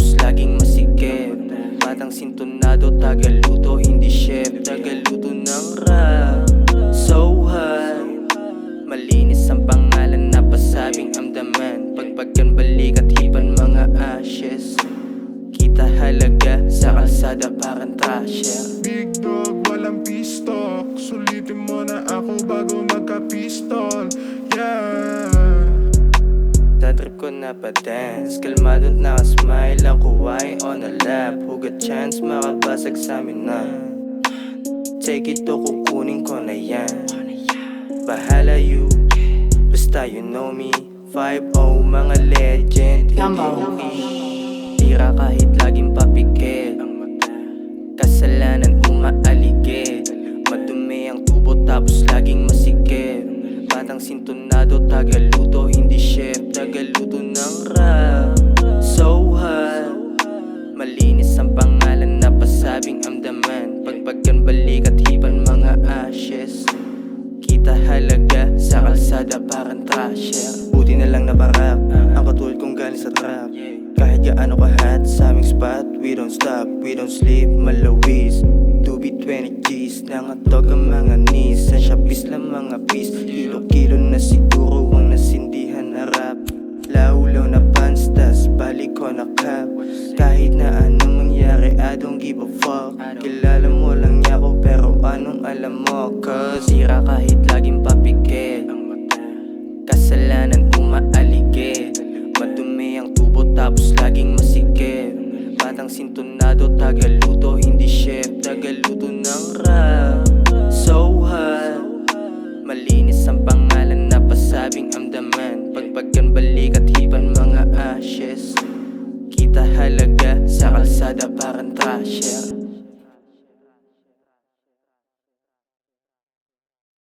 tapos laging masikip. Batang sintonado, tagaluto, hindi chef. Tagaluto ng rap, so high. Malinis ang pangalan na pasabing amdaman. Pagpagkan balik at hipan mga ashes. Kita halaga sa kalsada parang trasher. Big dog, walang pistok. Sulitin mo na ako bago magka-pistol. Yeah. Sa trip ko na pa-dance, kalmado at nakasmile. Ang kuway on a lap, hugat chance makabasag sa amin na. Take it to, kukunin ko na yan. Bahala you, basta you know me. 5-0 mga legend, hindi tira kahit laging papikit. Kasalanan umaaligid. Madumi ang tubo tapos laging masikip. Batang sintonado, tagaluto, hindi chef. Tagaluto ng rap, so high. Malinis ang pangalan na pasabing amdaman. Pagpagkan balik at hipan mga ashes. Kita halaga sa kalsada parang trasher. Buti na lang naparap ang katulad kong galing sa trap. Kahit gaano kahat sa aming spot, we don't stop, we don't sleep, malawis. 2B20 G's, nangatog ang mga knees. Sansyapis lang mga piece, kilo-kilo na siguro ang nasindihan na rap. Laulaw na pants, tas balik ko na cap. Kahit na anong mangyari, I don't give a fuck. Kilala mo lang niya ako pero anong alam mo? Cause sira kahit laging papikit. Kasalanan umaaligid. Madumi ang tubo tapos laging masikip. Batang sintonado, tagaluto, hindi chef. Tagaluto ng rap, so high. Malinis ang pangalan na pasabing amdaman. Pagpagkan balik at hipan mga ashes. Kita halaga sa kalsada parang trasher.